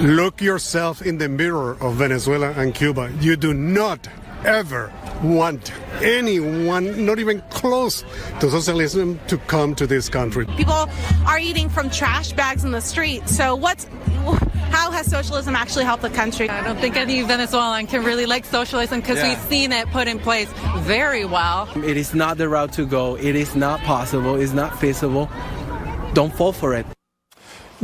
Look yourself in the mirror of Venezuela and Cuba. You do not ever want anyone, not even close to socialism, to come to this country. People are eating from trash bags in the street. So how has socialism actually helped the country? I don't think any Venezuelan can really like socialism because we've seen it put in place very well. It is not the route to go. It is not possible. It's not feasible. Don't fall for it.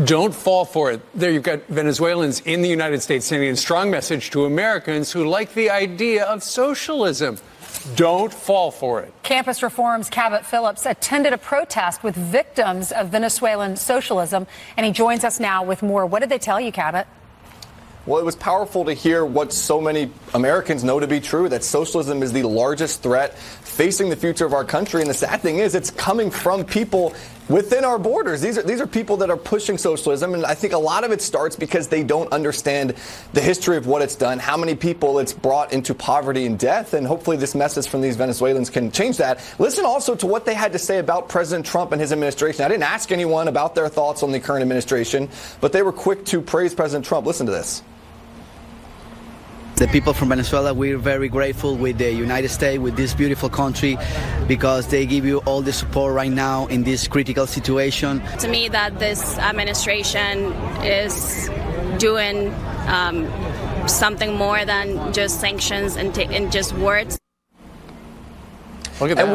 Don't fall for it. There you've got Venezuelans in the United States sending a strong message to Americans who like the idea of socialism. Don't fall for it. Campus Reform's Cabot Phillips attended a protest with victims of Venezuelan socialism, and he joins us now with more. What did they tell you, Cabot? Well, it was powerful to hear what so many Americans know to be true, that socialism is the largest threat facing the future of our country. And the sad thing is it's coming from people within our borders. These are people that are pushing socialism. And I think a lot of it starts because they don't understand the history of what it's done, how many people it's brought into poverty and death. And hopefully this message from these Venezuelans can change that. Listen also to what they had to say about President Trump and his administration. I didn't ask anyone about their thoughts on the current administration, but they were quick to praise President Trump. Listen to this. The people from Venezuela, we're very grateful with the United States, with this beautiful country, because they give you all the support right now in this critical situation. To me, that this administration is doing something more than just sanctions and just words. Look at that. And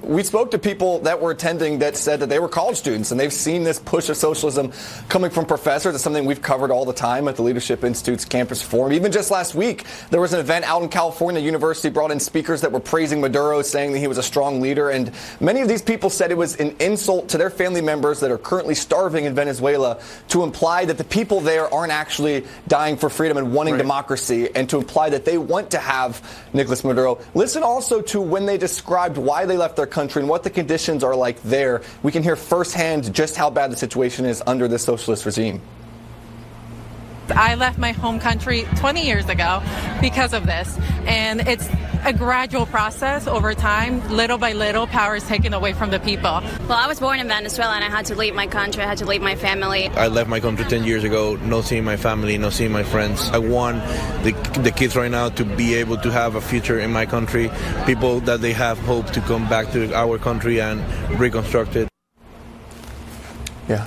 we spoke to people that were attending that said that they were college students, and they've seen this push of socialism coming from professors. It's something we've covered all the time at the Leadership Institute's Campus Forum. Even just last week, there was an event out in California. University brought in speakers that were praising Maduro, saying that he was a strong leader. And many of these people said it was an insult to their family members that are currently starving in Venezuela to imply that the people there aren't actually dying for freedom and wanting democracy, and to imply that they want to have Nicolas Maduro. Listen also to when they described why they left their country and what the conditions are like there. We can hear firsthand just how bad the situation is under this socialist regime. I left my home country 20 years ago because of this, and it's a gradual process over time. Little by little, power is taken away from the people. Well, I was born in Venezuela, and I had to leave my country. I had to leave my family. I left my country 10 years ago, not seeing my family, not seeing my friends. I want the kids right now to be able to have a future in my country, people that they have hope to come back to our country and reconstruct it. Yeah.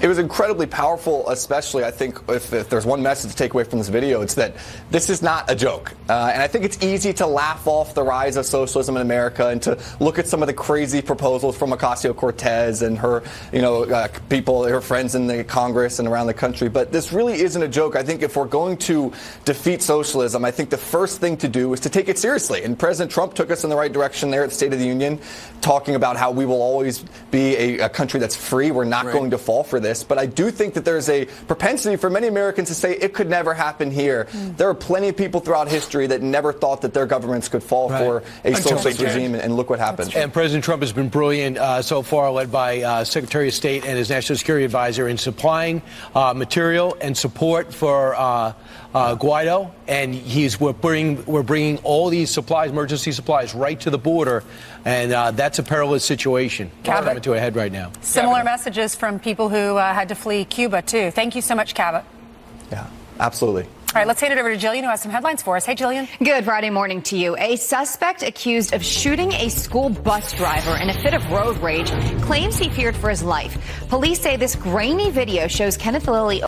It was incredibly powerful, especially, I think, if there's one message to take away from this video, it's that this is not a joke. And I think it's easy to laugh off the rise of socialism in America and to look at some of the crazy proposals from Ocasio-Cortez and her, people, her friends in the Congress and around the country. But this really isn't a joke. I think if we're going to defeat socialism, I think the first thing to do is to take it seriously. And President Trump took us in the right direction there at the State of the Union, talking about how we will always be a country that's free. We're not going to fall for this. But I do think that there's a propensity for many Americans to say it could never happen here. There are plenty of people throughout history that never thought that their governments could fall for a socialist regime, and look what happened. And President Trump has been brilliant so far, led by Secretary of State and his National Security Advisor, in supplying material and support for Guaido, and we're bringing all these supplies, emergency supplies, right to the border, and that's a perilous situation coming to a head right now. Similar messages from people who had to flee Cuba, too. Thank you so much, Cabot. Yeah, absolutely. All right, let's hand it over to Jillian, who has some headlines for us. Hey, Jillian. Good Friday morning to you. A suspect accused of shooting a school bus driver in a fit of road rage claims he feared for his life. Police say this grainy video shows Kenneth Lilly